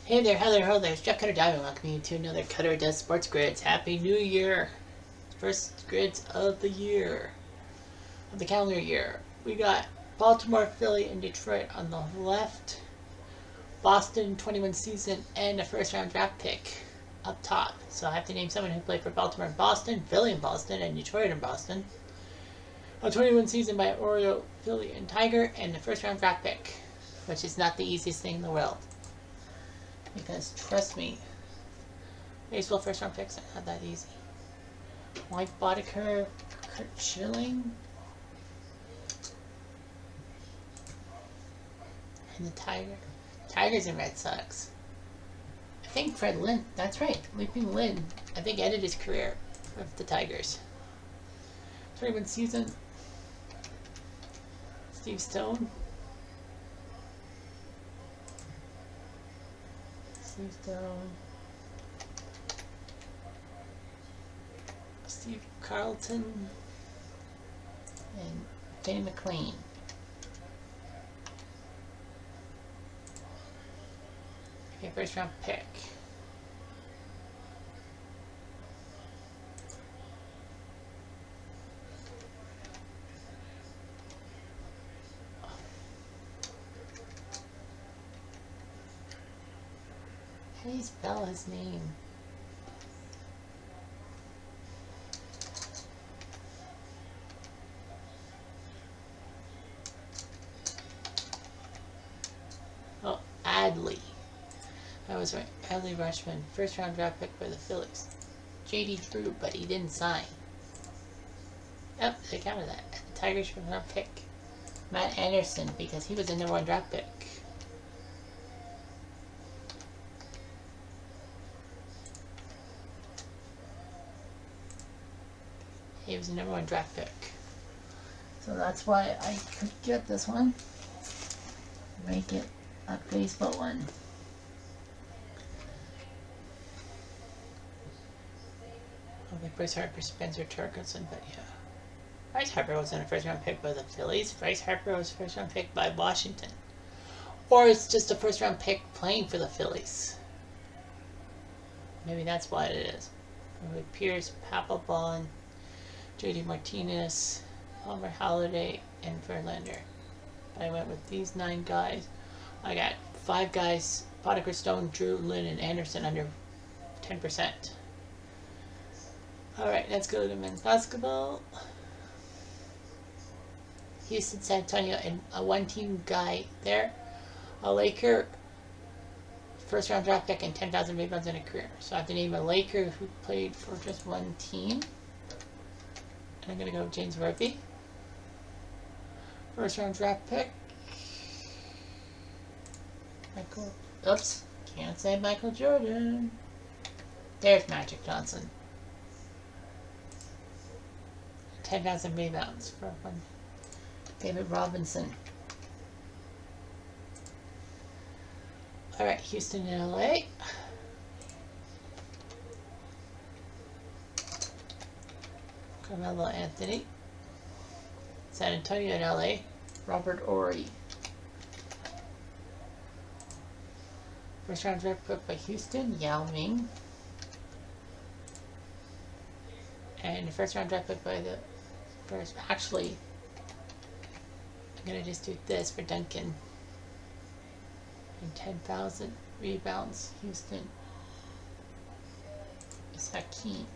Hey there, hello there, it's Jeff Cutter Diving. Welcome you to another Cutter Does Sports Grids. Happy New Year! First grids of the year, of the calendar year. We got Baltimore, Philly, and Detroit on the left. Boston 21 season and a first round draft pick up top. So I have to name someone who played for Baltimore and Boston, Philly and Boston, and Detroit and Boston. A 21 season by Oriole, Philly, and Tiger, and the first round draft pick, which is not the easiest thing in the world. Because trust me, baseball first round picks are not that easy. Mike Boddicker, Kurt Schilling, and the Tigers and Red Sox. I think Fred Lynn, that's right, Leaping Lynn, I think ended his career with the Tigers. 21 season, Steve Stone. Steve Carlton, and Danny McLean. Okay, first round pick. How do you spell his name? Oh, Adley. I was right. Adley Rushman, first round draft pick by the Phillies. JD Drew, but he didn't sign. Yep, they counted that. The Tigers first round pick. Matt Anderson, because he was the #1 draft pick. He was the #1 draft pick. So that's why I could get this one. Make it a baseball one. Okay, Bryce Harper, Spencer Torkelson, but yeah. Bryce Harper wasn't a first round pick by the Phillies. Bryce Harper was a first round pick by Washington. Or it's just a first round pick playing for the Phillies. Maybe that's why it is. With Pierce, Papelbon, JD Martinez, Palmer Holiday, and Verlander. I went with these 9 guys. I got 5 guys, Boddicker, Stone, Drew, Lynn, and Anderson under 10%. Alright, let's go to men's basketball. Houston, San Antonio, and a 1-team guy there. A Laker, first round draft pick and 10,000 rebounds in a career. So I have to name a Laker who played for just one team. I'm going to go with James Murphy. First round draft pick. Can't say Michael Jordan. There's Magic Johnson. 10,000 rebounds for one. David Robinson. Alright, Houston and LA. Carmelo Anthony. San Antonio and LA. Robert Horry. First round draft pick by Houston, Yao Ming. And the first round draft pick by the first. Actually, I'm going to just do this for Duncan. And 10,000 rebounds, Houston. It's Hakeem.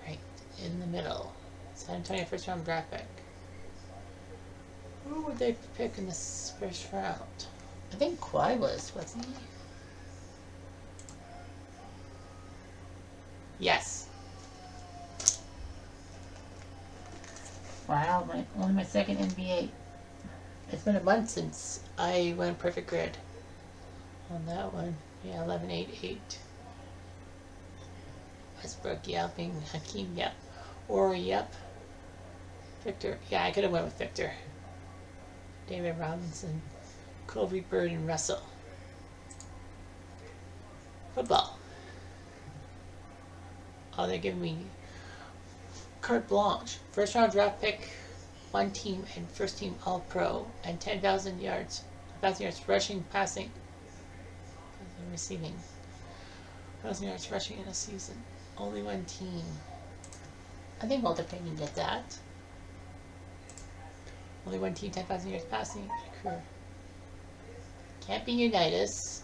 Right in the middle. San Antonio first round draft pick. Who would they pick in this first round? I think Kawhi wasn't he? Yes. Wow, only my second NBA. It's been a month since I went perfect grid on that one. Yeah, 11, 8, 8. Westbrook, Yelping, Hakeem, yep. Or, yep. Victor, yeah, I could have went with Victor. David Robinson, Kobe, Bird, and Russell. Football. Oh, they're giving me carte blanche. First round draft pick, one team and first team All-Pro, and 10,000 yards 10,000 yards rushing, passing, and receiving. 1,000 yards rushing in a season. Only one team. I think Walter Payton did that. Only one team, 10,000 yards passing in a career. Can't be Unitas.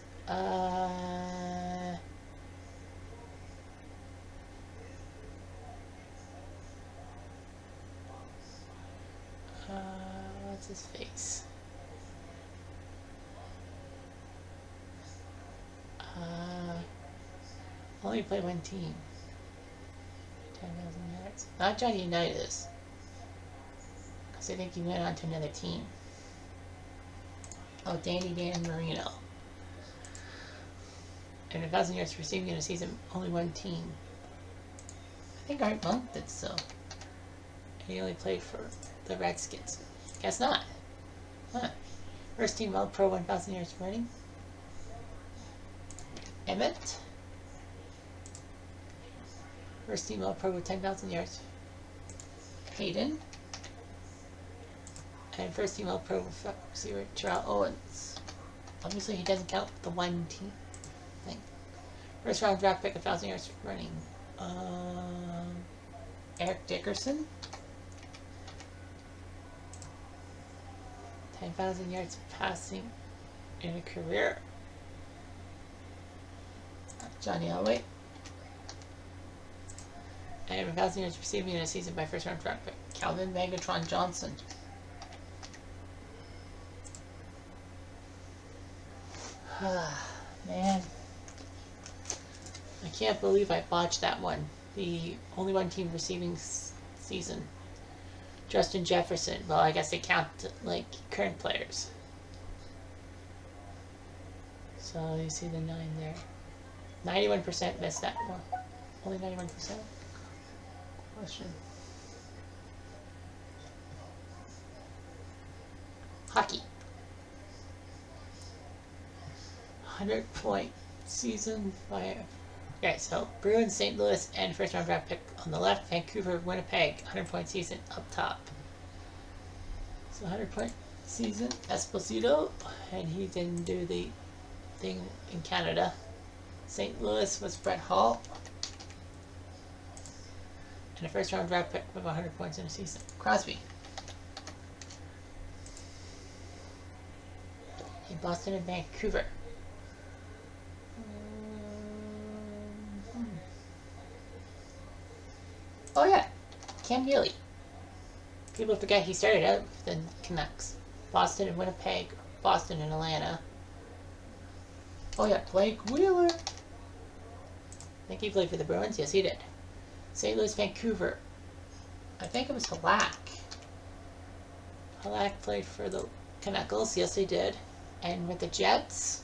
What's his face? Only play one team. 10,000 yards. Not Johnny Unitas. Because I think he went on to another team. Oh, Danny Dan Marino. And 1,000 yards receiving in a season, only one team. I think Art Monk did so. And he only played for the Redskins. Guess not. Huh. First team All-Pro 1,000 yards running. Emmett. First team All-Pro with 10,000 yards. Hayden. And first team All-Pro receiver Terrell Owens. Obviously he doesn't count the one team thing. First round draft pick, 1,000 yards running. Eric Dickerson. 10,000 yards passing in a career. Johnny Elway. And 1,000 yards receiving in a season by first round draft pick. Calvin Megatron Johnson. Man. I can't believe I botched that one. The only one team receiving season. Justin Jefferson. Well, I guess they count like current players. So you see the 9 there. 91% missed that one. Only 91%? Question. Hockey. 100-point season by... Okay, so Bruins, St. Louis, and first round draft pick on the left. Vancouver, Winnipeg, 100-point season up top. So 100-point season. Esposito, and he didn't do the thing in Canada. St. Louis was Brett Hall. And a first round draft pick with 100 points in a season. Crosby. In Boston and Vancouver. Oh yeah, Cam Neely. People forget he started out with the Canucks. Boston and Winnipeg, Boston and Atlanta. Oh yeah, Blake Wheeler. I think he played for the Bruins. Yes, he did. St. Louis, Vancouver. I think it was Halak. Halak played for the Canucks. Yes, he did. And with the Jets.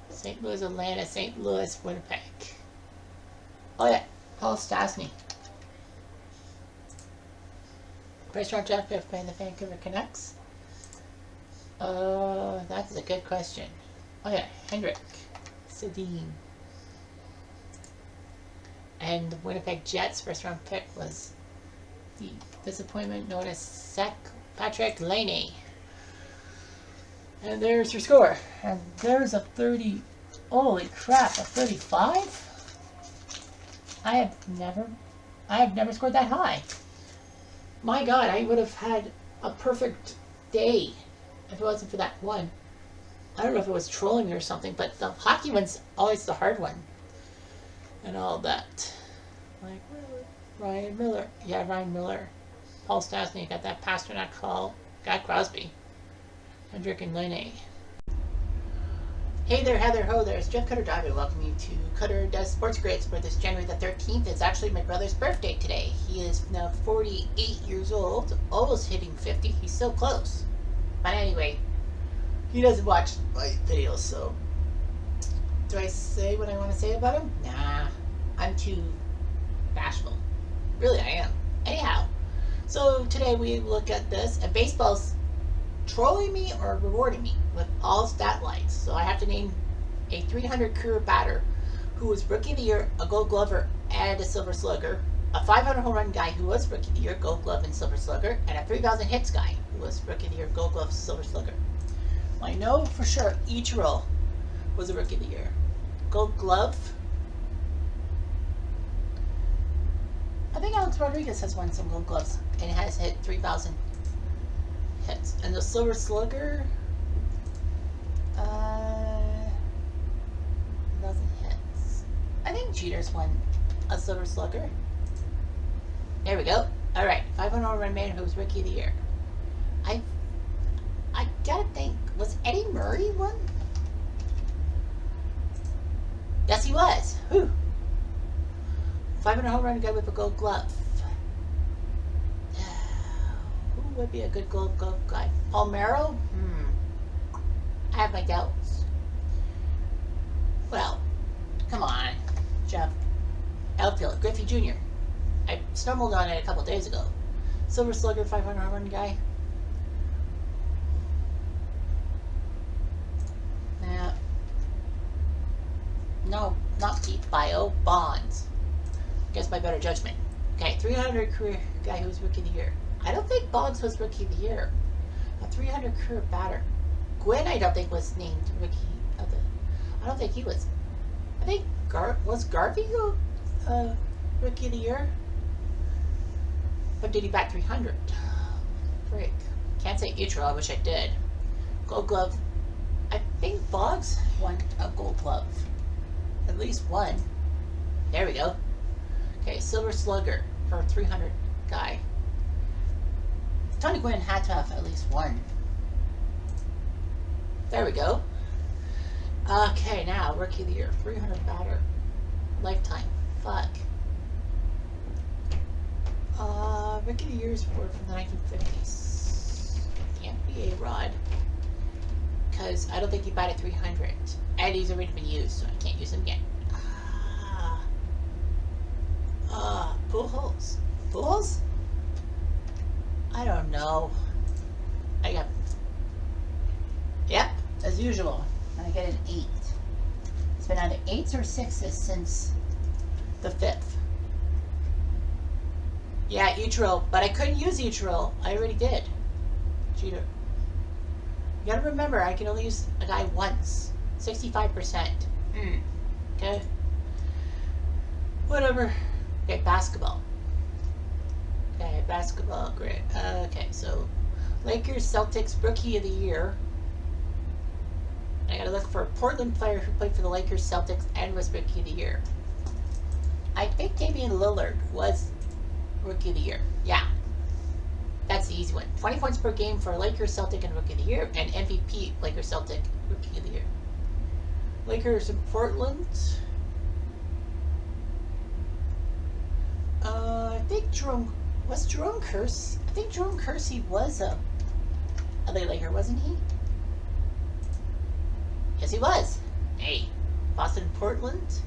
St. Louis, Atlanta, St. Louis, Winnipeg. Oh yeah, Paul Stastny. First round draft pick by the Vancouver Canucks. That's a good question. Oh yeah, Henrik Sedin. And the Winnipeg Jets first round pick was the disappointment known as Patrick Laine. And there's your score. And there's a 30. Holy crap, a 35? I have never scored that high. My God, I would have had a perfect day if it wasn't for that one. I don't know if it was trolling me or something, but the hockey one's always the hard one. And all that. Like, Ryan Miller. Yeah, Ryan Miller. Paul Stastny got that Pasternak call. Got Crosby. Hendrick and Laine. Hey there, Heather Ho there. It's Jeff Cutter Diver. Welcome you to Cutter Does Sports Grids for this January the 13th. It's actually my brother's birthday today. He is now 48 years old, almost hitting 50. He's so close. But anyway, he doesn't watch my videos, so do I say what I want to say about him? Nah, I'm too bashful. Really, I am. Anyhow, so today we look at this, and baseball's trolling me or rewarding me with all stat lines. So I have to name a 300 career batter who was Rookie of the Year, a Gold Glover, and a Silver Slugger. a 500 home run guy who was Rookie of the Year, Gold Glove, and Silver Slugger, and a 3,000 hits guy who was Rookie of the Year, Gold Glove, Silver Slugger. Well, I know for sure Ichiro was a Rookie of the Year. Gold Glove. I think Alex Rodriguez has won some Gold Gloves and has hit 3,000 hits. And the Silver Slugger, 1,000 hits. I think Jeter's won a Silver Slugger. There we go. All right, 500 home run man who was Rookie of the Year. I gotta think, was Eddie Murray one? Yes, he was. Whew. 500 home run guy with a Gold Glove. Who would be a good Gold Glove guy? Palmeiro? I have my doubts. Well, come on, Jeff. Outfield, Griffey Jr. I stumbled on it a couple days ago. Silver Slugger, 500 home run guy. Yeah. No, not Pete Bio. Bonds. Guess my better judgment. Okay, 300 career guy who was Rookie of the Year. I don't think Bonds was Rookie of the Year. A 300 career batter. Gwynn, I don't think was named Rookie of the. I don't think he was. I think was Garvey Rookie of the Year? But did he bat 300? Frick. Can't say Ichiro, I wish I did. Gold Glove. I think Boggs won a Gold Glove. At least one. There we go. Okay, Silver Slugger for a 300 guy. Tony Gwynn had to have at least one. There we go. Okay, now Rookie of the Year. 300 batter. Lifetime. Fuck. Rookie of the Year is from the 1950s. Can't be A-Rod. Because I don't think he batted 300. And he's already been used, so I can't use him again. Pujols. Pujols? I don't know. I got... Yep, as usual. And I get an 8. It's been either 8s or 6s since the 5th. Yeah, Ichiro, but I couldn't use Ichiro. I already did. Cheater. You gotta remember, I can only use a guy once. 65%. Okay. Whatever. Okay, basketball. Okay, basketball, great. Okay, so Lakers, Celtics, Rookie of the Year. I gotta look for a Portland player who played for the Lakers, Celtics, and was Rookie of the Year. I think Damian Lillard was Rookie of the Year. Yeah. That's the easy one. 20 points per game for Lakers, Celtic, and Rookie of the Year. And MVP, Lakers, Celtic, Rookie of the Year. Lakers in Portland. I think Jerome Kersey. I think Jerome Kersey was a Laker, wasn't he? Yes, he was. Hey, Boston, Portland.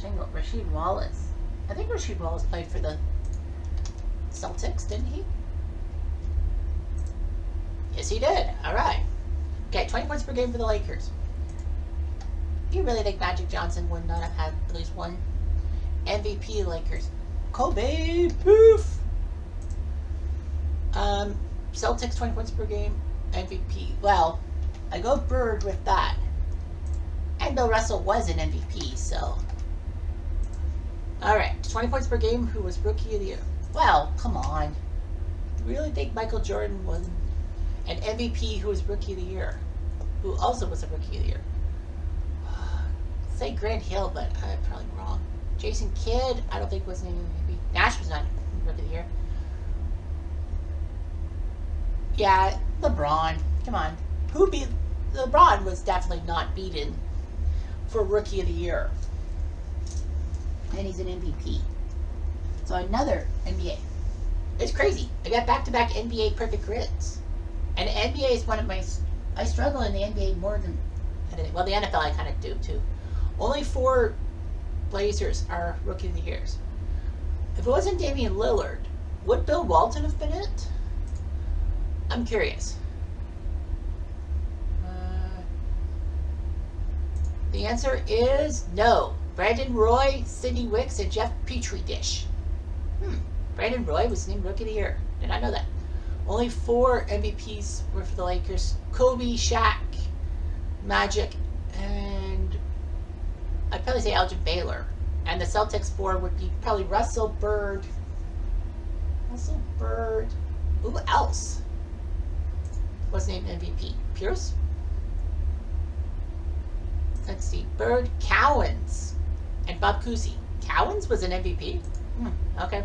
Shingle. Rasheed Wallace. I think Rasheed Wallace played for the Celtics, didn't he? Yes, he did. All right. Okay, 20 points per game for the Lakers. Do you really think Magic Johnson would not have had at least one MVP Lakers? Kobe, poof. Celtics 20 points per game, MVP. Well, I go Bird with that. And Bill Russell was an MVP, so. Alright, 20 points per game, who was Rookie of the Year? Well, come on. Do you really think Michael Jordan was an MVP who was Rookie of the Year? Who also was a Rookie of the Year? Say Grant Hill, but I'm probably wrong. Jason Kidd, I don't think was an MVP. Nash was not Rookie of the Year. Yeah, LeBron. Come on. LeBron was definitely not beaten for Rookie of the Year. And he's an MVP. So another NBA. It's crazy. I got back-to-back NBA perfect grids. And NBA is one of my... I struggle in the NBA more than... Well, the NFL I kind of do, too. Only 4 Blazers are Rookie of the Years. If it wasn't Damian Lillard, would Bill Walton have been it? I'm curious. The answer is no. Brandon Roy, Sidney Wicks, and Jeff Petrie Dish. Brandon Roy was named Rookie of the Year. Did not know that. Only 4 MVPs were for the Lakers. Kobe, Shaq, Magic, and I'd probably say Elgin Baylor. And the Celtics 4 would be probably Russell Bird. Who else was named MVP? Pierce? Let's see. Bird, Cowens, and Bob Cousy. Cowens was an MVP? Okay.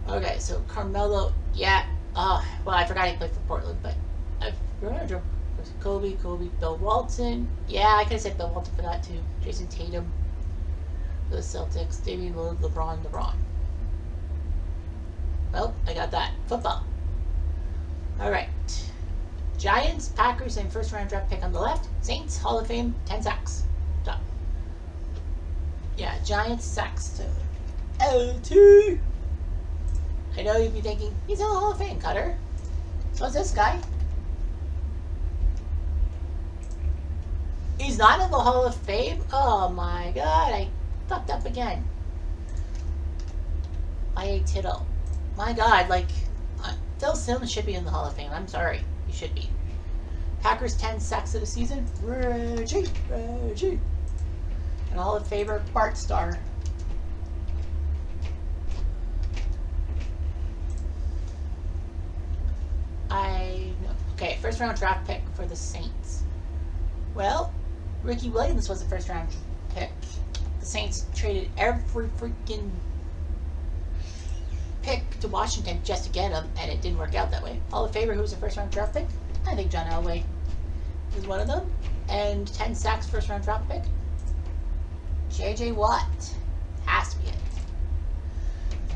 Okay, so Carmelo, yeah. Well, I forgot he played for Portland, but I remember Kobe, Bill Walton. Yeah, I could have said Bill Walton for that too. Jason Tatum for the Celtics. Damian Lillard, LeBron. Well, I got that. Football. All right. Giants, Packers, and first-round draft pick on the left. Saints, Hall of Fame, 10 sacks. Top. Yeah, Giants, sacks to LT. I know you'd be thinking, he's in the Hall of Fame, Cutter. So is this guy. He's not in the Hall of Fame? Oh my god, I fucked up again. I.A. Tittle. My god, like, Phil Simms should be in the Hall of Fame. I'm sorry. He should be. Packers 10 sacks of the season. Reggie. And Hall of Famer, Bart Starr. Okay, first round draft pick for the Saints. Well, Ricky Williams was the first round pick. The Saints traded every freaking pick to Washington just to get him, and it didn't work out that way. Hall of Famer, who was the first round draft pick? I think John Elway was one of them. And 10 sacks first round draft pick. J.J. Watt. Has to be it.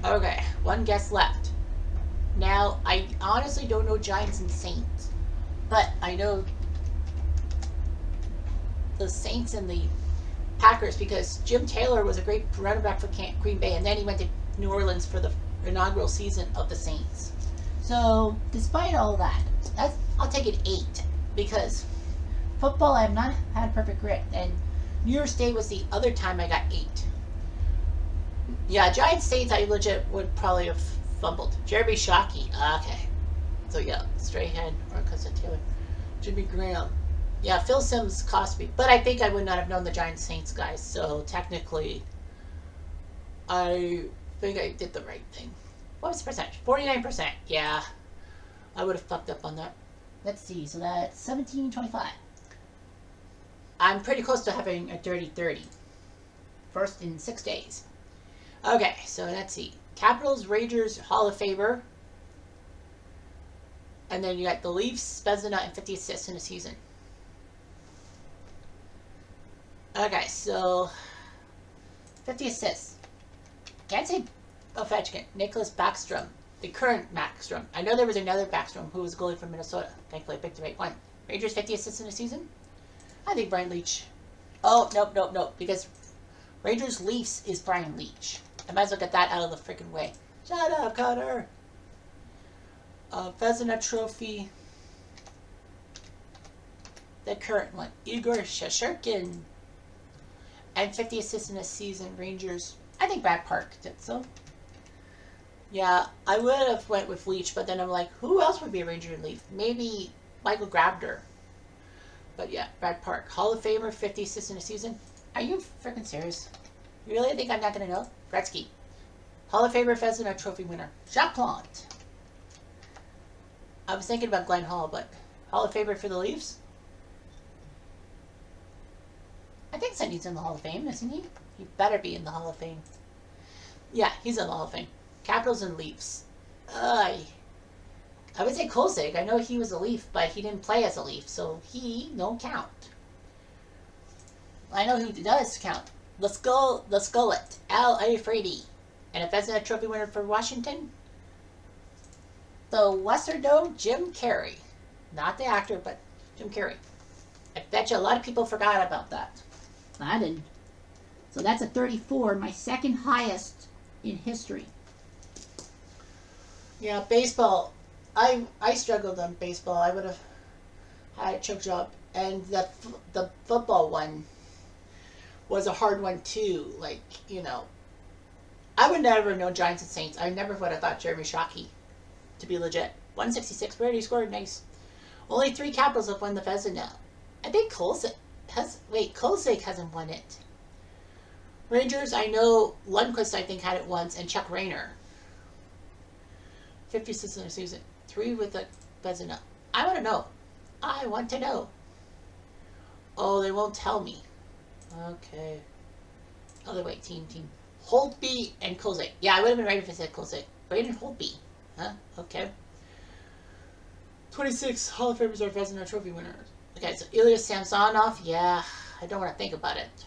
Okay, one guess left. Now, I honestly don't know Giants and Saints, but I know the Saints and the Packers because Jim Taylor was a great running back for Green Bay, and then he went to New Orleans for the inaugural season of the Saints. So, despite all that, I'll take an 8 because football I have not had perfect grit, and New Year's Day was the other time I got 8. Yeah, Giants Saints I legit would probably have fumbled. Jeremy Shockey. Okay. So yeah, Strahan or Cousin Taylor. Jimmy Graham. Yeah, Phil Simms cost me. But I think I would not have known the Giants Saints guys. So technically, I think I did the right thing. What was the percentage? 49%. Yeah. I would have fucked up on that. Let's see. So that's 17-25. I'm pretty close to having a dirty 30. First in 6 days. Okay, so let's see. Capitals, Rangers, Hall of Famer. And then you got the Leafs, Vezina, and 50 assists in a season. Okay, so 50 assists. Can't say Ovechkin. Nicholas Backstrom. The current Backstrom. I know there was another Backstrom who was a goalie from Minnesota. Thankfully I picked the right one. Rangers 50 assists in a season? I think Brian Leetch. Oh, nope. Because Rangers Leafs is Brian Leetch. I might as well get that out of the freaking way. Shut up, Cutter. Vezina Trophy. The current one. Igor Shesterkin. And 50 assists in a season. Rangers. I think Brad Park did so. Yeah, I would have went with Leach, but then I'm like, who else would be a Ranger and Leaf? Maybe Michael Grabner. But yeah, Brad Park. Hall of Famer, 50 assists in a season. Are you freaking serious? You really think I'm not going to know? Gretzky. Hall of Famer, Vezina Trophy winner. Jacques Plante. I was thinking about Glenn Hall, but Hall of Famer for the Leafs? I think Sidney's in the Hall of Fame, isn't he? He better be in the Hall of Fame. Yeah, he's in the Hall of Fame. Capitals and Leafs. I would say Kolzig. I know he was a Leaf, but he didn't play as a Leaf, so he don't count. I know who does count. The Skullet. Al Frady. And a Vezina Trophy winner for Washington. The Western Dome, Jim Carrey. Not the actor, but Jim Carrey. I bet you a lot of people forgot about that. I didn't. So that's a 34, my second highest in history. Yeah, baseball. I struggled on baseball. I would have had a choke job. And the football one was a hard one too. Like, you know, I would never have known Giants and Saints. I never would have thought Jeremy Shockey to be legit. 166, where he scored, nice. Only 3 Capitals have won the Vezina. I think Kolzig hasn't won it. Rangers, I know Lundqvist, I think, had it once, and Chuck Rayner. 56 in the season. 3 with the Vezina. I want to know. I want to know. Oh, they won't tell me. Okay. Other way, team. Holtby and Kolzig. Yeah, I would have been right if I said Kolzig. Braden Holtby. Huh? Okay. 26 Hall of Famers are Vezina Trophy winners. Okay, so Ilya Samsonov. Yeah, I don't want to think about it.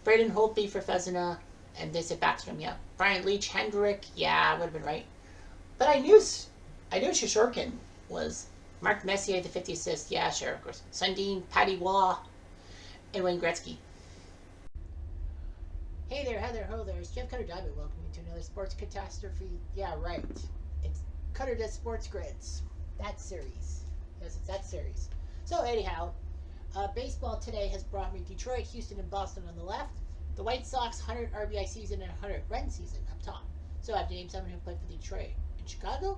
Braden Holtby for Vezina. And they said Backstrom, yeah. Brian Leach, Hendrick. Yeah, I would have been right. But I knew Shishorkin was. Mark Messier, the 50 assist. Yeah, sure, of course. Sundin, Patty Waugh, and Wayne Gretzky. Hey there, Heather, ho there. It's Jeff Cutter Diamond welcoming you to another sports catastrophe. Yeah, right. It's Cutter Does Sports Grids. That series. Yes, it's that series. So, anyhow, baseball today has brought me Detroit, Houston, and Boston on the left. The White Sox 100 RBI season and 100 run season up top. So, I have to name someone who played for Detroit. In Chicago,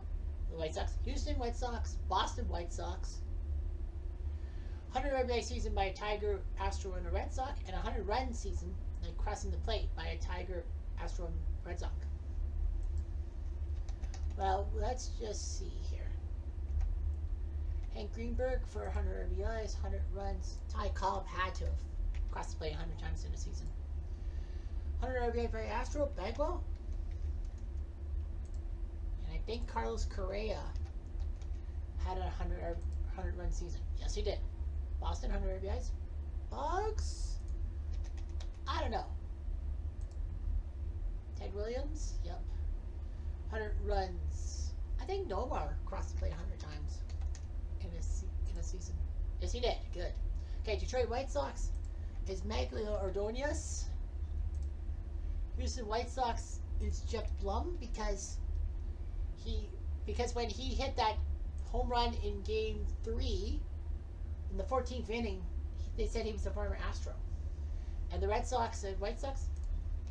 the White Sox, Houston White Sox, Boston White Sox, 100 RBI season by a Tiger, Astro, and a Red Sox, and 100 run season, like crossing the plate, by a Tiger, Astro, and Red Sox. Well, let's just see here. Hank Greenberg for 100 RBIs, 100 runs. Ty Cobb had to have crossed the plate 100 times in a season. 100 RBI by Astro, Bagwell. I think Carlos Correa had a 100 run season. Yes, he did. Boston, 100 RBIs. Bugs? I don't know. Ted Williams? Yep. 100 runs. I think Nomar crossed the plate 100 times in a season. Yes, he did. Good. Okay, Detroit White Sox is Magglio Ordonez. Houston White Sox is Jeff Blum because when he hit that home run in Game 3 in the 14th inning, they said he was a former Astro. And the Red Sox and White Sox,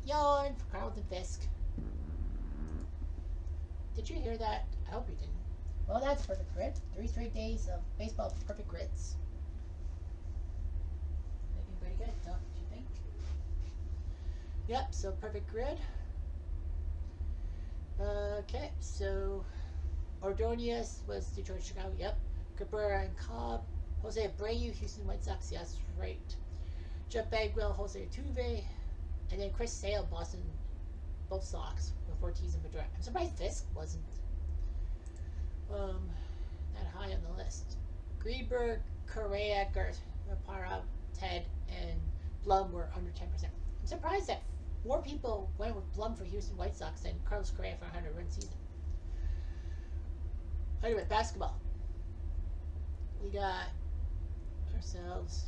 yawn for Carlton Fisk. Did you hear that? I hope you didn't. Well, that's Perfect Grid. 3 straight days of baseball Perfect Grids. Making pretty good, don't you think? Yep, so Perfect Grid. Okay, so Ordonez was Detroit, Chicago, yep. Cabrera and Cobb. Jose Abreu, Houston White Sox, yes, right. Jeff Bagwell, Jose Altuve. And then Chris Sale, Boston, both Sox, with Ortiz and Pedroia. I'm surprised Fisk wasn't that high on the list. Greenberg, Correa, Parra, Ted, and Blum were under 10%. I'm surprised that more people went with Blum for Houston White Sox than Carlos Correa for a 100-run season. Anyway, basketball. We got ourselves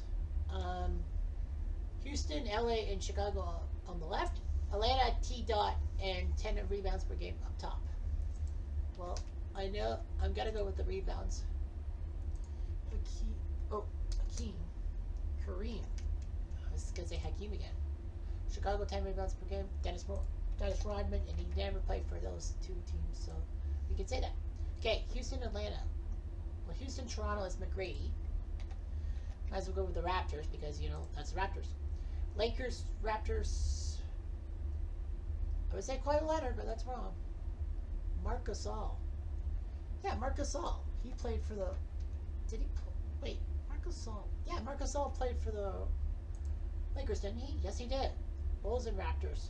Houston, LA, and Chicago on the left. Atlanta, T-Dot, and 10 rebounds per game up top. Well, I know I'm going to go with the rebounds. Hakeem. Kareem. I was going to say Hakeem again. Chicago, 10 rebounds per game. Dennis Rodman, and he never played for those two teams, so we can say that. Okay, Houston, Atlanta. Well, Houston, Toronto is McGrady. Might as well go with the Raptors because, you know, that's the Raptors. Lakers, Raptors. I would say Kawhi Leonard, but that's wrong. Marc Gasol. Yeah, Marc Gasol. He played for the... Did he... Wait, Marc Gasol. Yeah, Marc Gasol played for the Lakers, didn't he? Yes, he did. Bulls and Raptors.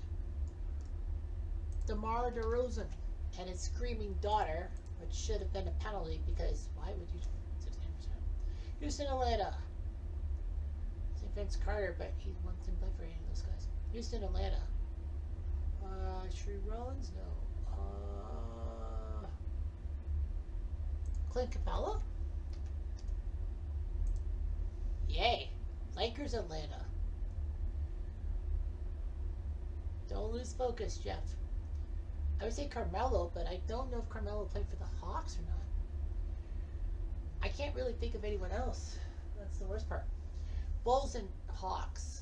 DeMar DeRozan and his screaming daughter, which should have been a penalty because why would you... 16%. Houston, Atlanta. St. Vince Carter, but he didn't play for any of those guys. Houston, Atlanta. Sheree Rollins? No. Clint Capella? Yay. Lakers, Atlanta. Don't lose focus, Jeff. I would say Carmelo, but I don't know if Carmelo played for the Hawks or not. I can't really think of anyone else. That's the worst part. Bulls and Hawks.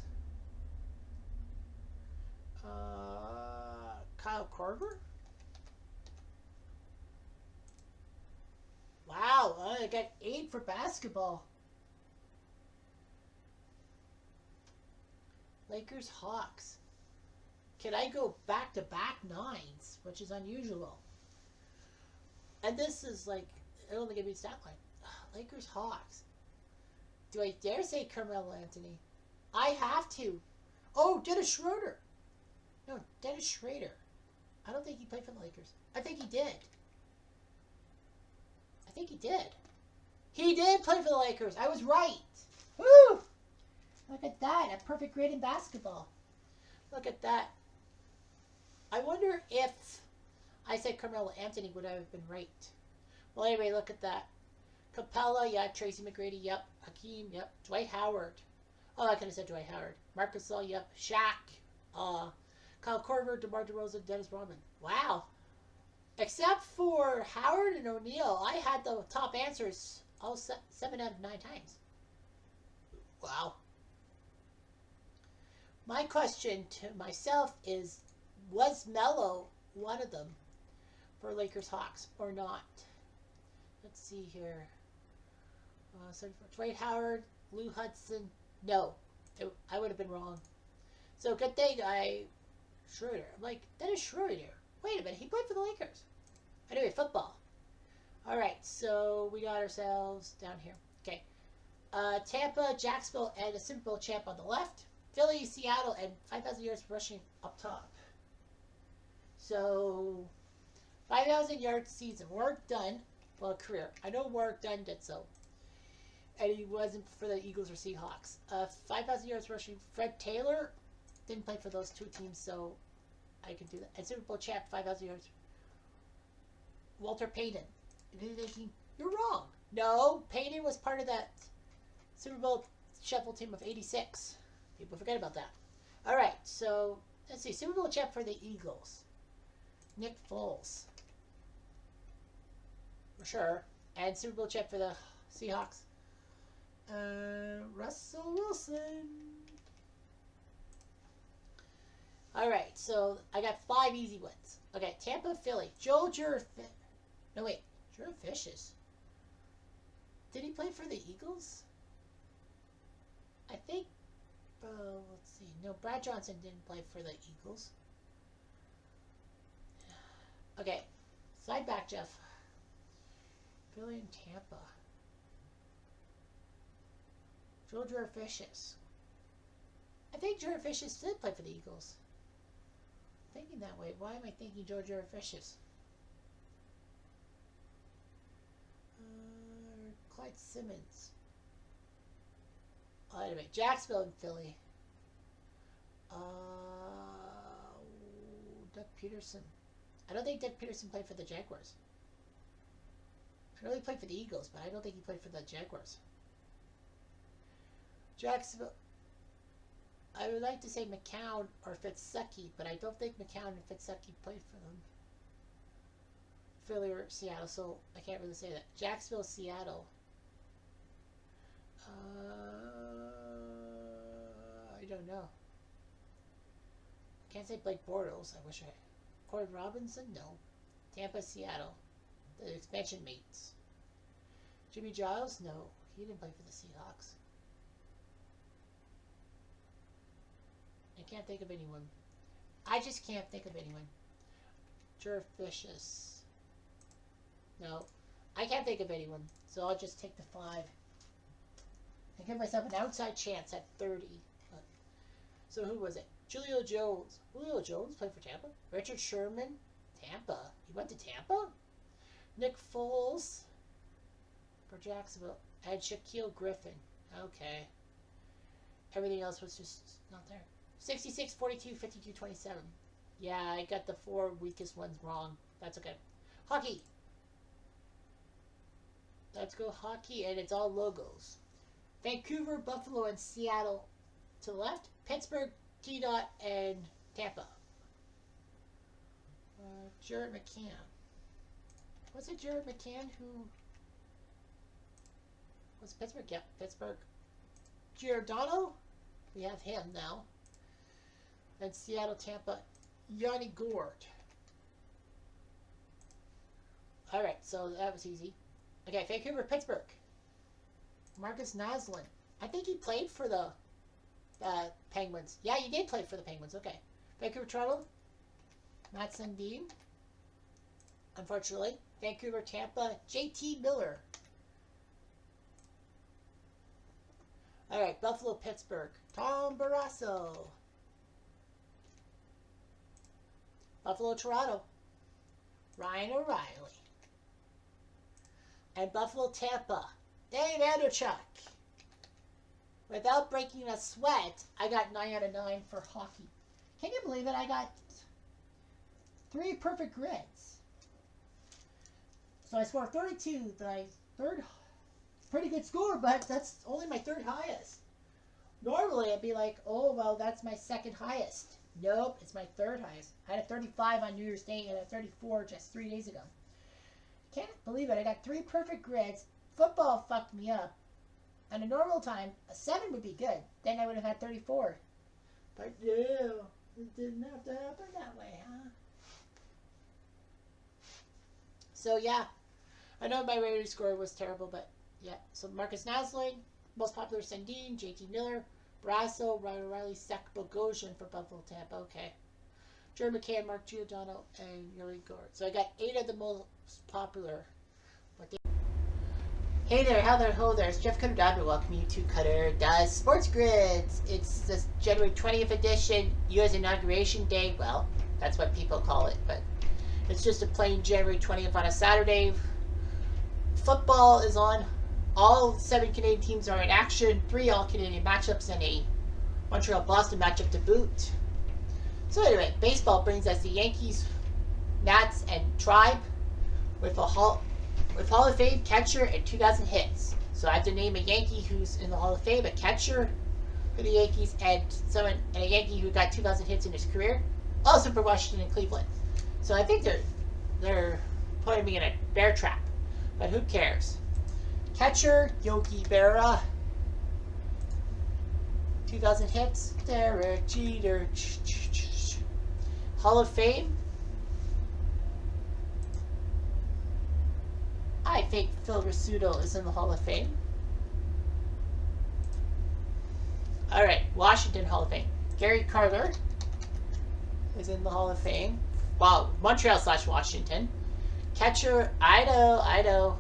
Kyle Korver. Wow, I got 8 for basketball. Lakers Hawks. Can I go back to back 9s, which is unusual? And this is like, it only gave me a stat line. Lakers Hawks. Do I dare say Carmelo Anthony? I have to. Oh, Dennis Schroeder. No, Dennis Schrader. I don't think he played for the Lakers. I think he did. I think he did. He did play for the Lakers. I was right. Woo! Look at that. A perfect grade in basketball. Look at that. I wonder if I said Carmelo Anthony, would I have been right? Well, anyway, look at that. Capella, yeah. Tracy McGrady, yep. Hakeem, yep. Dwight Howard. Oh, I could have said Dwight Howard. Marc Gasol, yep. Shaq. Kyle Korver, DeMar DeRozan, Dennis Rodman. Wow. Except for Howard and O'Neal, I had the top answers all 7 out of 9 times. Wow. My question to myself is, was Melo one of them for Lakers Hawks or not? Let's see here. So for Dwight Howard, Lou Hudson, no. I would have been wrong. So good thing Schroeder. I'm like, Dennis Schroeder. Wait a minute, he played for the Lakers. Anyway, football. Alright, so we got ourselves down here. Okay. Tampa, Jacksonville, and a Super Bowl champ on the left. Philly, Seattle, and 5,000 yards rushing up top. So, 5,000 yard season. Warrick Dunn, well, career. I know Warrick Dunn did so. And he wasn't for the Eagles or Seahawks. 5,000 yards rushing. Fred Taylor didn't play for those 2 teams, so I can do that. And Super Bowl champ, 5,000 yards. Walter Payton. You're wrong. No, Payton was part of that Super Bowl shuffle team of 86. People forget about that. All right, so let's see. Super Bowl champ for the Eagles. Nick Foles. For sure. And Super Bowl champ for the Seahawks. Russell Wilson. All right, so I got 5 easy ones. Okay, Tampa, Philly. Joe Jurafishis. No, wait. Jurafishis. Did he play for the Eagles? I think, let's see. No, Brad Johnson didn't play for the Eagles. Okay, side back, Jeff. Philly and Tampa. Joe Jurafishis. I think Jurafishis did play for the Eagles. Thinking that way. Why am I thinking Joe Jurafishis? Clyde Simmons. Anyway, Jacksonville and Philly. Doug Peterson. I don't think Doug Peterson played for the Jaguars. I know he played for the Eagles, but I don't think he played for the Jaguars. Jacksonville. I would like to say McCown or Fitzsucky, but I don't think McCown and Fitzsucky played for them. Philly or Seattle, so I can't really say that. Jacksonville, Seattle. I don't know. Can't say Blake Bortles. I wish I. Corey Robinson? No. Tampa, Seattle. The expansion mates. Jimmy Giles? No. He didn't play for the Seahawks. I can't think of anyone. I just can't think of anyone. Jurafishis. No. I can't think of anyone. So I'll just take the 5. I give myself an outside chance at 30. So who was it? Julio Jones. Julio Jones played for Tampa. Richard Sherman. Tampa. He went to Tampa? Nick Foles. For Jacksonville. And Shaquille Griffin. Okay. Everything else was just not there. 66, 42, 52, 27. Yeah, I got the 4 weakest ones wrong. That's okay. Hockey. Let's go hockey, and it's all logos. Vancouver, Buffalo, and Seattle to the left. Pittsburgh, T-Dot, and Tampa. Jared McCann. Was it Jared McCann who... Was it Pittsburgh? Yep, Pittsburgh. Giordano? We have him now. And Seattle, Tampa, Yanni Gourde. Alright, so that was easy. Okay, Vancouver, Pittsburgh. Marcus Naslund. I think he played for the Penguins. Yeah, he did play for the Penguins. Okay. Vancouver, Toronto. Matt Sundin. Unfortunately. Vancouver, Tampa. JT Miller. Alright, Buffalo, Pittsburgh. Tom Barrasso. Buffalo, Toronto. Ryan O'Reilly. And Buffalo, Tampa. Dave Andreychuk. Without breaking a sweat, I got 9 out of 9 for hockey. Can you believe it? I got 3 perfect grids. So I scored 32. My third, pretty good score, but that's only my third highest. Normally I'd be like, oh, well, that's my second highest. Nope, it's my third highest. I had a 35 on New Year's Day and a 34 just 3 days ago. Can't believe it. I got 3 perfect grids. Football fucked me up. On a normal time, a 7 would be good. Then I would have had 34. But no, it didn't have to happen that way, huh? So yeah, I know my rating score was terrible, but yeah. So Marcus Naslund, most popular Sundin, JT Miller, Brasso, Ryan O'Reilly, Zach Bogosian for Buffalo, Tampa. Okay. Jerry McCann, Mark Giordano, and Yuri Gourde. So I got 8 of the most popular. Hey there, how there, ho there. It's Jeff Cutter Dodd. Welcome you to Cutter Does Sports Grids. It's the January 20th edition, U.S. Inauguration Day. Well, that's what people call it, but it's just a plain January 20th on a Saturday. Football is on. All 7 Canadian teams are in action. 3 all-Canadian matchups and a Montreal-Boston matchup to boot. So anyway, baseball brings us the Yankees, Nats, and Tribe with Hall of Fame catcher and 2,000 hits. So I have to name a Yankee who's in the Hall of Fame, a catcher for the Yankees, and a Yankee who got 2,000 hits in his career, also for Washington and Cleveland. So I think they're putting me in a bear trap, but who cares? Catcher Yogi Berra, 2,000 hits. Derek Jeter. Hall of Fame. I think Phil Rizzuto is in the Hall of Fame. Alright, Washington Hall of Fame. Gary Carter is in the Hall of Fame. Wow, Montreal/Washington. Catcher, Ido.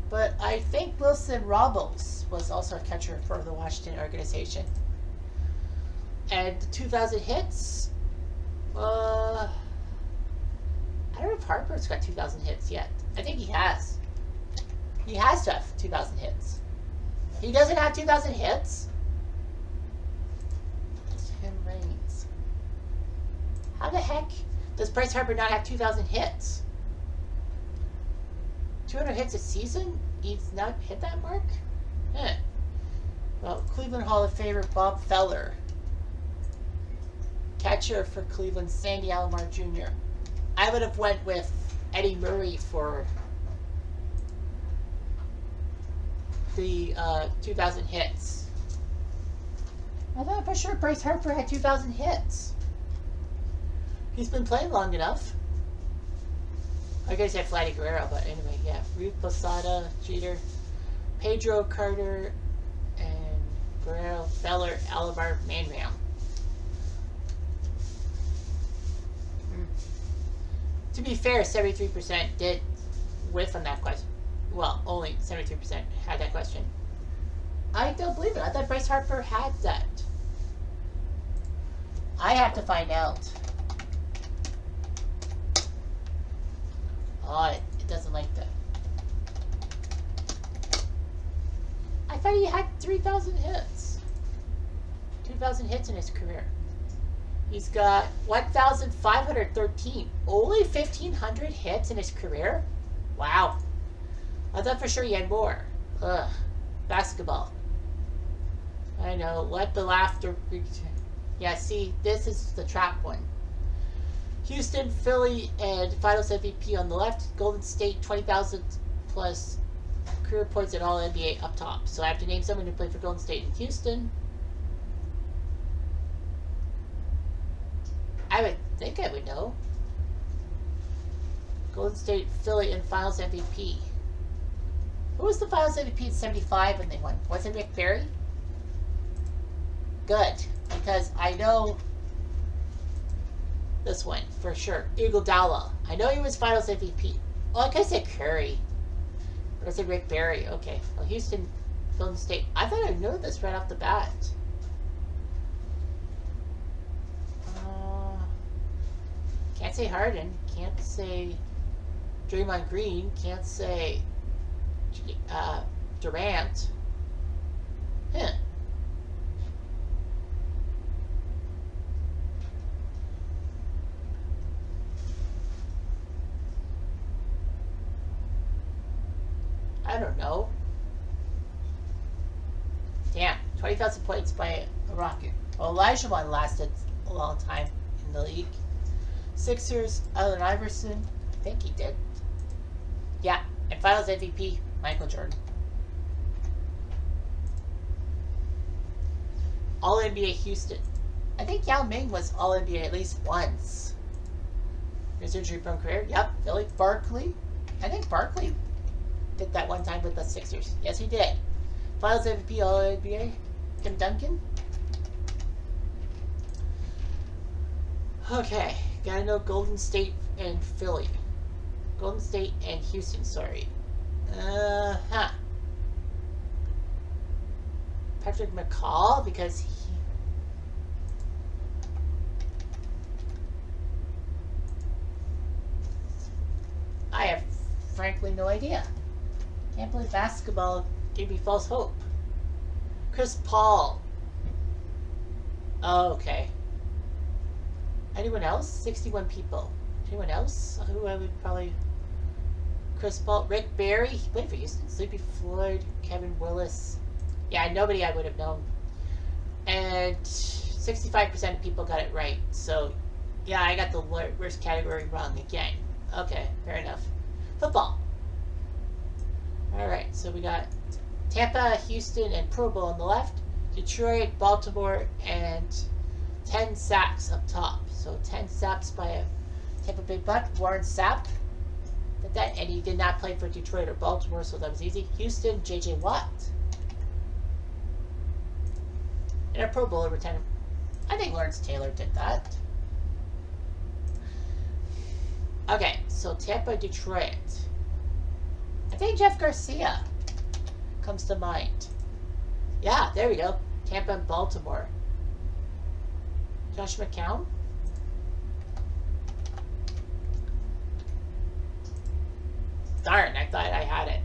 But I think Wilson Ramos was also a catcher for the Washington organization. And 2,000 hits. I don't know if Harper's got 2,000 hits yet. I think he has. He has to have 2,000 hits. He doesn't have 2,000 hits? Tim Raines. How the heck does Bryce Harper not have 2,000 hits? 200 hits a season? He's not hit that mark? Eh. Well, Cleveland Hall of Famer Bob Feller. Catcher for Cleveland, Sandy Alomar Jr. I would have went with Eddie Murray for the 2,000 hits. I thought for sure Bryce Harper had 2,000 hits. He's been playing long enough. I guess I said Vladdy Guerrero, but anyway, yeah. Ruth Posada, Jeter, Pedro Carter, and Guerrero, Feller, Alomar, Manram. To be fair, 73% did whiff on that question. Well, only 73% had that question. I don't believe it. I thought Bryce Harper had that. I have to find out. Oh, it doesn't like that. I thought he had 3,000 hits. 2,000 hits in his career. He's got 1,513. Only 1,500 hits in his career? Wow. I thought for sure he had more. Ugh. Basketball. I know. Let the laughter... Yeah, see, this is the trap one. Houston, Philly, and Finals MVP on the left. Golden State, 20,000 plus career points at All NBA up top. So I have to name someone who played for Golden State and Houston. I would think I would know. Golden State, Philly, and Finals MVP. Who was the Finals MVP in '75 when they won? Was it Rick Barry? Good, because I know this one for sure. Iguodala. I know he was Finals MVP. Oh, I could say Curry. Or was it Rick Barry? Okay. Well, Houston, Golden State. I thought I knew this right off the bat. Can't say Harden. Can't say Draymond Green. Can't say Durant. Huh. I don't know. Damn, 20,000 points by a Rocket. Well, Elijah one lasted a long time in the league. Sixers, Allen Iverson. I think he did. Yeah, and Finals MVP, Michael Jordan. All NBA Houston. I think Yao Ming was All NBA at least once. His injury prone career. Yep, Philly. Barkley. I think Barkley did that one time with the Sixers. Yes, he did. Finals MVP, All NBA. Tim Duncan. Okay, gotta know Golden State and Philly. Golden State and Houston, sorry. Patrick McCall, because he... I have frankly no idea. Can't believe basketball gave me false hope. Chris Paul. Oh, okay. Anyone else? 61 people. Anyone else who I would probably... Chris Paul. Rick Barry. He played for Houston. Sleepy Floyd. Kevin Willis. Yeah, nobody I would have known. And 65% of people got it right. So, yeah, I got the worst category wrong again. Okay, fair enough. Football. Alright, so we got Tampa, Houston, and Pro Bowl on the left. Detroit, Baltimore, and 10 sacks up top. So 10 sacks by a Tampa Bay Buck. Warren Sapp did that, and he did not play for Detroit or Baltimore, so that was easy. Houston, J.J. Watt. And a Pro Bowler with 10. I think Lawrence Taylor did that. Okay, so Tampa, Detroit. I think Jeff Garcia comes to mind. Yeah, there we go. Tampa and Baltimore. Josh McCown. Darn, I thought I had it.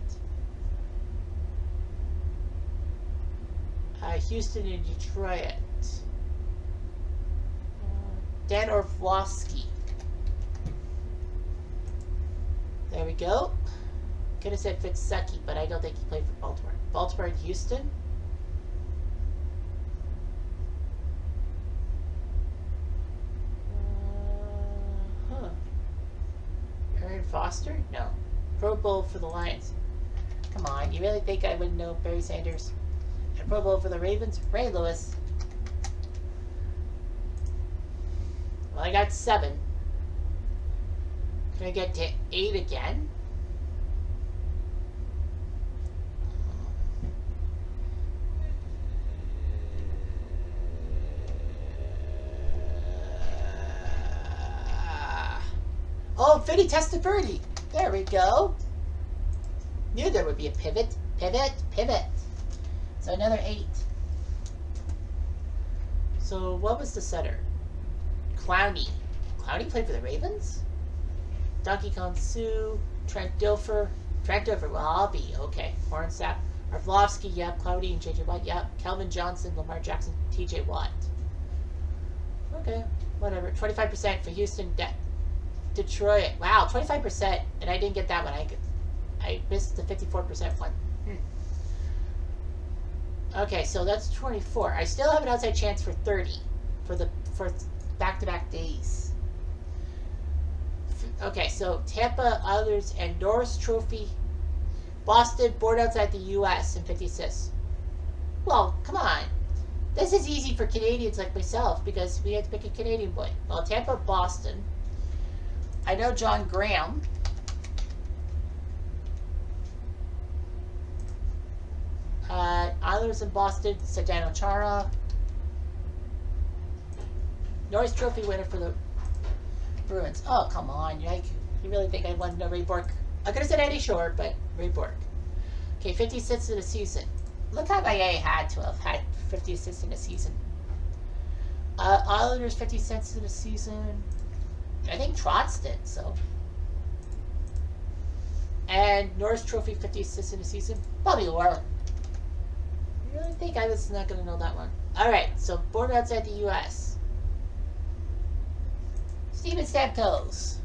Houston and Detroit. Dan Orlovsky. There we go. Could have said Fitzseki, but I don't think he played for Baltimore. Baltimore and Houston. Aaron Foster? No. Pro Bowl for the Lions. Come on, you really think I wouldn't know Barry Sanders? And Pro Bowl for the Ravens? Ray Lewis. Well, I got 7. Can I get to 8 again? Oh, Vinny Testaverde. There we go. Knew there would be a pivot. Pivot, pivot. So another 8. So what was the setter? Clowney. Clowney played for the Ravens? Donkey Kong Sue. Trent Dilfer. Trent Dilfer. Well, I'll be. Okay. Warren Sapp. Orlovsky. Yep. Clowney and J.J. Watt. Yep. Calvin Johnson. Lamar Jackson. T.J. Watt. Okay. Whatever. 25% for Houston. Detroit. Wow, 25%, and I didn't get that one. I missed the 54% one. Okay, so that's 24. I still have an outside chance for 30 for back-to-back days. Okay, so Tampa, others, and Norris Trophy. Boston, board outside the U.S. and 50 assists. Well, come on. This is easy for Canadians like myself because we had to pick a Canadian boy. Well, Tampa, Boston. I know John Graham. Islanders in Boston, Zdeno Chara. Norris Trophy winner for the Bruins. Oh, come on. You really think I wanted to know Ray Bork? I could have said Eddie Shore, but Ray Bork. Okay, 50 assists in a season. Look how Maillet had to have had 50 assists in a season. Islanders 50 cents in a season. I think Trotz did, so. And Norris Trophy 50 assists in a season. Bobby Orr. I really think I was not going to know that one. Alright, so born outside the U.S. Steven Stamkos.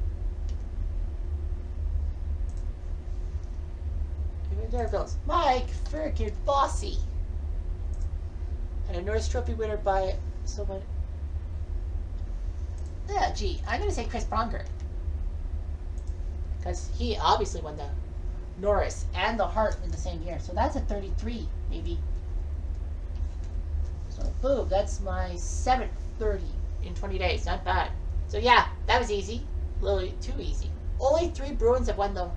Mike Furkert Bossy. And a Norris Trophy winner by someone. Yeah, gee, I'm going to say Chris Pronger. Because he obviously won the Norris and the Hart in the same year. So that's a 33, maybe. So, boom, that's my 7th 30 in 20 days. Not bad. So, yeah, that was easy. A little too easy. Only 3 Bruins have won the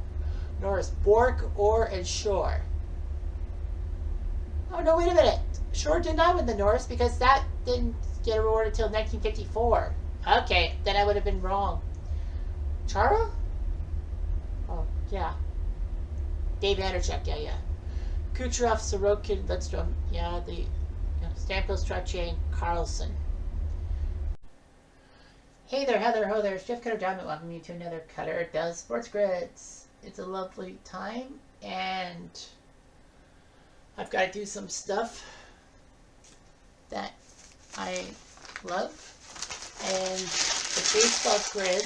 Norris. Bork, Orr, and Shore. Oh, no, wait a minute. Shore did not win the Norris because that didn't get awarded until 1954. Okay, then I would have been wrong. Chara? Oh, yeah. Dave Vandercheck, yeah. Kucherov, Sorokin, Lidstrom, yeah, Stamkos, Trottier, and Carlson. Hey there, Heather, ho there, Chef Cutter Diamond, welcome you to another Cutter Does Sports Grids. It's a lovely time, and I've got to do some stuff that I love, and the baseball grid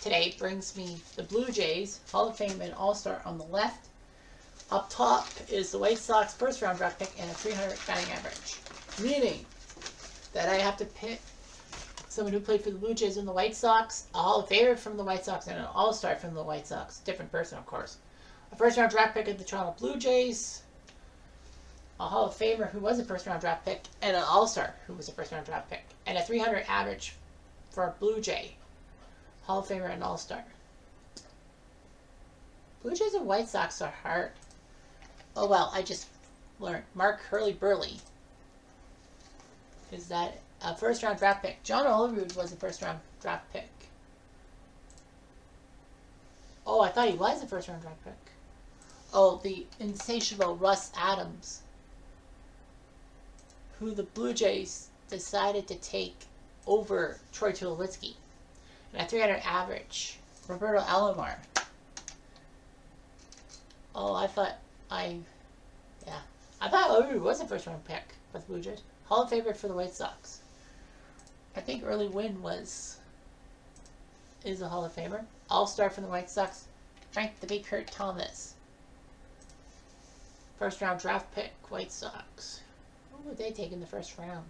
today brings me the Blue Jays, Hall of Fame and All-Star on the left. Up top is the White Sox first round draft pick and a 300 batting average, meaning that I have to pick someone who played for the Blue Jays and the White Sox, a Hall of Famer from the White Sox, and an All-Star from the White Sox. Different person, of course. A first-round draft pick of the Toronto Blue Jays, a Hall of Famer who was a first-round draft pick, and an All-Star who was a first-round draft pick, and a 300 average for a Blue Jay. Hall of Famer and All-Star. Blue Jays and White Sox are hard. Oh, well, I just learned. Mark Hurley-Burley. Is that a first-round draft pick? John Olerud was a first-round draft pick. Oh, I thought he was a first-round draft pick. Oh, the insatiable Russ Adams, who the Blue Jays decided to take over Troy Tulowitzki. And a 300 average. Roberto Alomar. Oh, I thought Olerud was a first-round pick for the Blue Jays. Hall of Famer for the White Sox. I think Early Wynn is a Hall of Famer. All-Star for the White Sox. Frank the Big Hurt Thomas. First round draft pick, White Sox. Who would they take in the first round?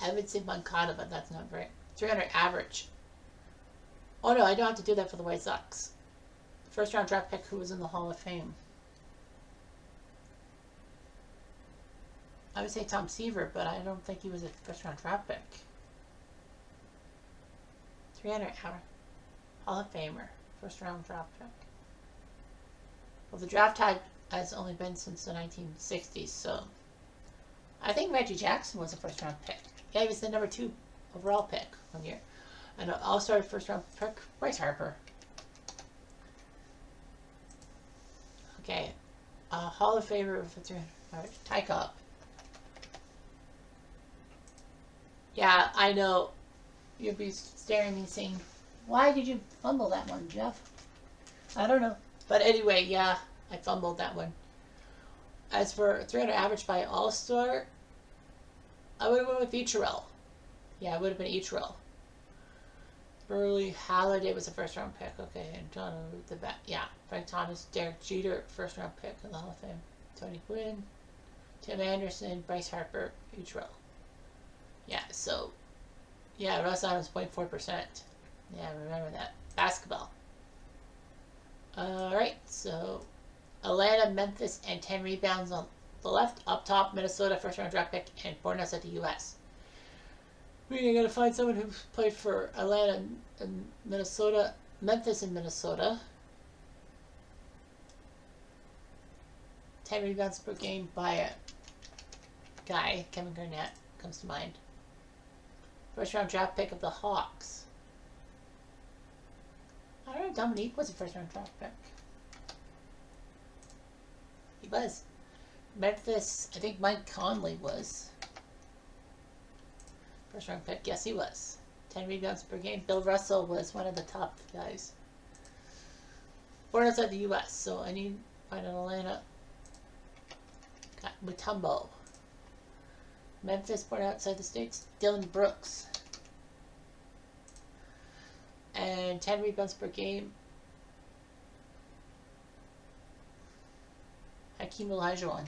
Evanson Moncada, but that's not right. 300 average. Oh no, I don't have to do that for the White Sox. First round draft pick who was in the Hall of Fame. I would say Tom Seaver, but I don't think he was a first-round draft pick. 300 Hall of Famer, first-round draft pick. Well, the draft has only been since the 1960s, so I think Reggie Jackson was a first-round pick. Yeah, he was the number 2 overall pick one year. And an all-star first-round pick, Bryce Harper. Okay, Hall of Famer for 300. All right, Ty Cobb. Yeah, I know. You'll be staring at me saying, why did you fumble that one, Jeff? I don't know. But anyway, yeah, I fumbled that one. As for 300 average by All-Star, I would have went with Ichirel. Yeah, it would have been Ichirel. Burley Halliday was a first-round pick. Okay, and John the bat. Yeah, Frank Thomas, Derek Jeter, first-round pick in the Hall of Fame. Tony Gwynn, Tim Anderson, Bryce Harper, Ichirel. Yeah, so, yeah, Russ Adams 0.4%. Yeah, remember that. Basketball. Alright, so Atlanta, Memphis, and 10 rebounds on the left. Up top, Minnesota, first round draft pick, and 4 notes at the U.S. We're going to find someone who played for Atlanta and Minnesota, Memphis and Minnesota. 10 rebounds per game by a guy, Kevin Garnett, comes to mind. First round draft pick of the Hawks. I don't know, Dominique was a first round draft pick. He was. Memphis, I think Mike Conley was. First round pick, yes he was. 10 rebounds per game. Bill Russell was one of the top guys. 4 outside the U.S., so I need to find an Atlanta. Got Mutombo. Memphis, born outside the States. Dylan Brooks. And 10 rebounds per game. Hakeem Olajuwon.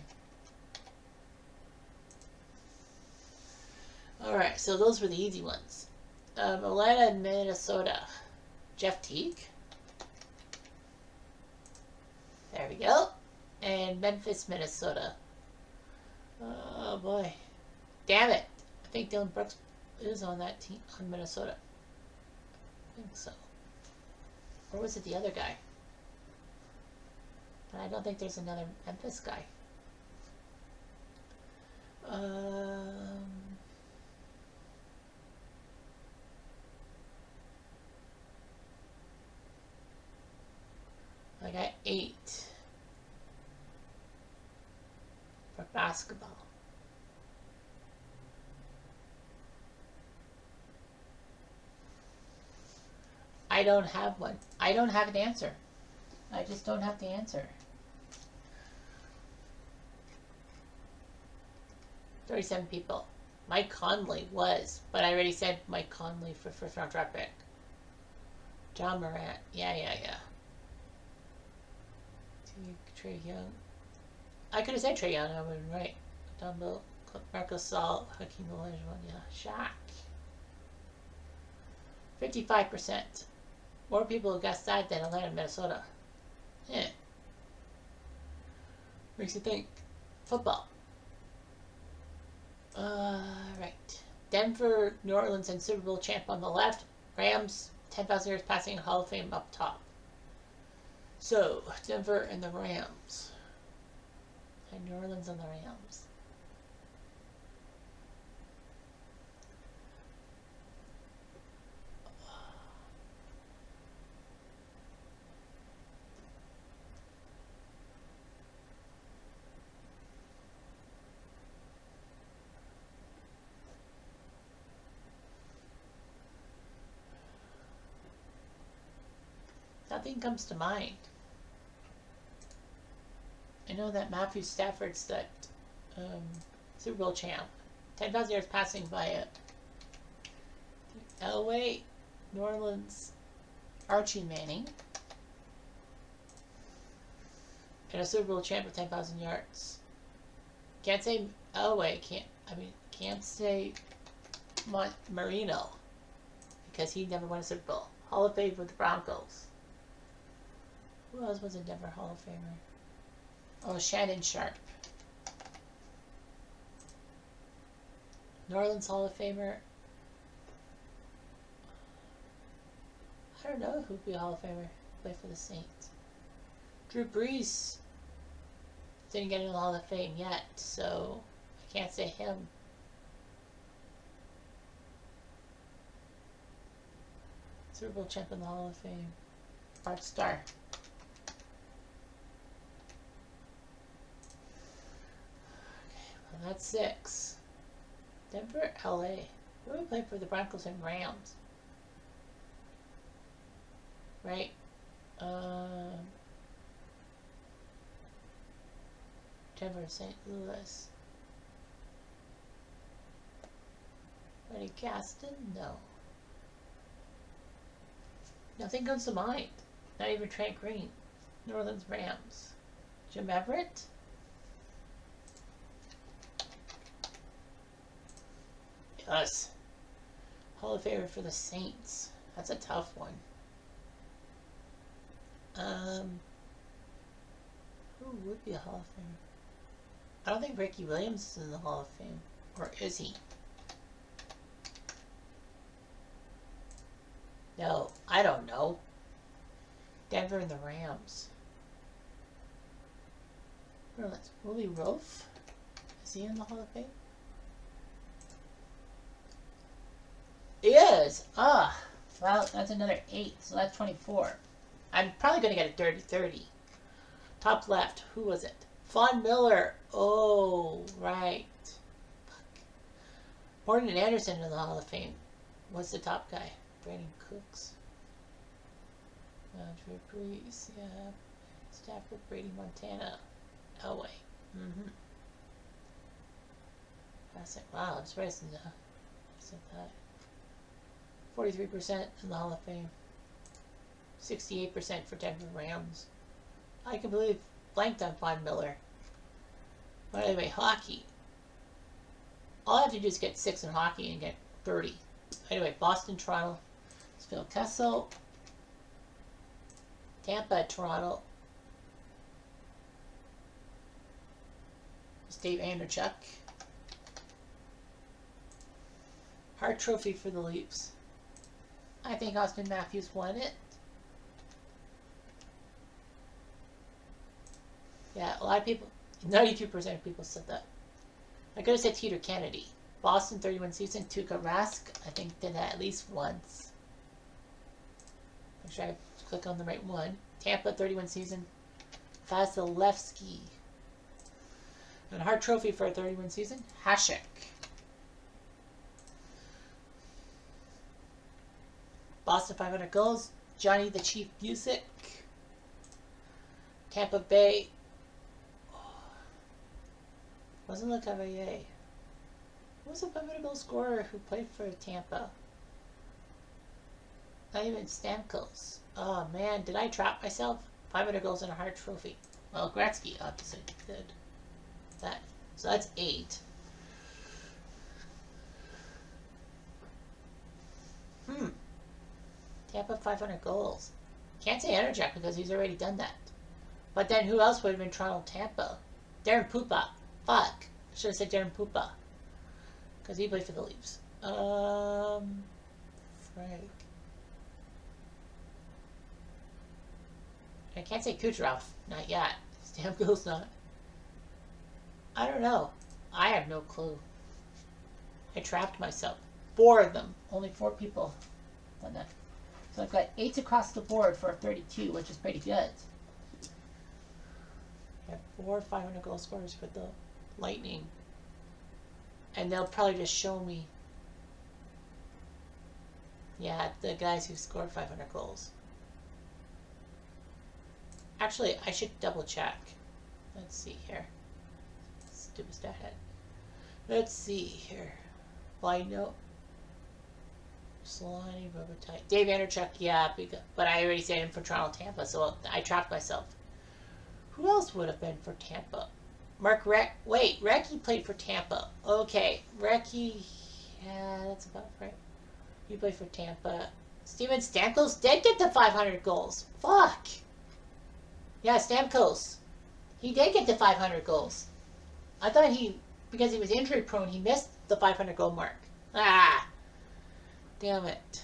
Alright, so those were the easy ones. Atlanta and Minnesota. Jeff Teague. There we go. And Memphis, Minnesota. Oh boy. Damn it. I think Dylan Brooks is on that team, on Minnesota. I think so. Or was it the other guy? But I don't think there's another Memphis guy. I got 8 for basketball. I don't have one. I don't have an answer. I just don't have the answer. 37 people. Mike Conley was, but I already said Mike Conley for first round draft pick. John Morant. Yeah. Trae Young. I could have said Trae Young, I would have been right. Dumbo, Marcus Gasol, Hakeem Olajuwon, yeah. Shaq. 55%. More people guessed that than Atlanta, Minnesota. Yeah. Makes you think. Football. Right. Denver, New Orleans, and Super Bowl champ on the left. Rams, 10,000 yards passing, Hall of Fame up top. So, Denver and the Rams. And New Orleans and the Rams. Nothing comes to mind. I know that Matthew Stafford's that Super Bowl champ. 10,000 yards passing by it. Elway, New Orleans, Archie Manning. And a Super Bowl champ with 10,000 yards. Can't say Elway, can't say Marino. Because he never won a Super Bowl. Hall of Fame with the Broncos. Who else was a Denver Hall of Famer? Oh, Shannon Sharp. New Orleans Hall of Famer. I don't know who'd be a Hall of Famer. Play for the Saints. Drew Brees didn't get into the Hall of Fame yet, so I can't say him. Super Bowl champ in the Hall of Fame. Bart Starr. That's 6. Denver, LA. Who we played for the Broncos and Rams? Right? Denver, St. Louis. Freddie Gaston? No. Nothing comes to mind. Not even Trent Green. New Orleans Rams. Jim Everett? Yes. Hall of Famer for the Saints. That's a tough one. Who would be a Hall of Famer? I don't think Ricky Williams is in the Hall of Fame. Or is he? No, I don't know. Denver and the Rams. Well, that's Willie Roaf. Is he in the Hall of Fame? He is! Ah! Well, that's another 8, so that's 24. I'm probably going to get a 30-30. Top left, who was it? Von Miller. Oh, right. Fuck. Morton and Anderson in the Hall of Fame. What's the top guy? Brandon Cooks. Drew Brees, yeah. Stafford, Brady, Montana. Elway. Mm-hmm. Wow, I'm surprised said that. 43% in the Hall of Fame. 68% for Denver Rams. I can believe blanked on Von Miller. But anyway, hockey. All I have to do is get 6 in hockey and get 30. Anyway, Boston, Toronto. It's Phil Kessel. Tampa, Toronto. It's Dave Anderchuk. Hart Trophy for the Leafs. I think Austin Matthews won it. Yeah, a lot of people, 92% of people said that. I could have said Peter Kennedy. Boston, 31 season. Tuukka Rask, I think, did that at least once. Make sure I click on the right one. Tampa, 31 season. Vasilevsky. And Hart Trophy for a 31 season. Hasek. Boston, 500 goals. Johnny the Chief Busick. Tampa Bay. Wasn't Le Cavalier. Who was a 500 goal scorer who played for Tampa? Not even Stamkos. Oh man, did I trap myself? 500 goals and a Hart Trophy. Well, Gretzky obviously did that. So that's 8. Tampa 500 goals. Can't say Enerjack because he's already done that. But then who else would have been Toronto Tampa? Darren Pupa. Fuck. I should have said Darren Pupa. Because he played for the Leafs. Frank. I can't say Kucherov. Not yet. Stamkos not. I don't know. I have no clue. I trapped myself. 4 of them. Only 4 people done that. So I've got 8 across the board for a 32, which is pretty good. I have 4 500 goal scorers for the Lightning. And they'll probably just show me, yeah, the guys who scored 500 goals. Actually, I should double check. Let's see here. Stupid stat head. Let's see here. Well, I know Solani, Robitaille, Dave Anderchuk, yeah, but I already said him for Toronto, Tampa, so I trapped myself. Who else would have been for Tampa? Mark wait, Recchi played for Tampa. Okay, Recchi, yeah, that's about right. He played for Tampa. Steven Stamkos did get the 500 goals. Fuck. Yeah, Stamkos. He did get the 500 goals. I thought because he was injury prone, he missed the 500 goal mark. Ah. Damn it.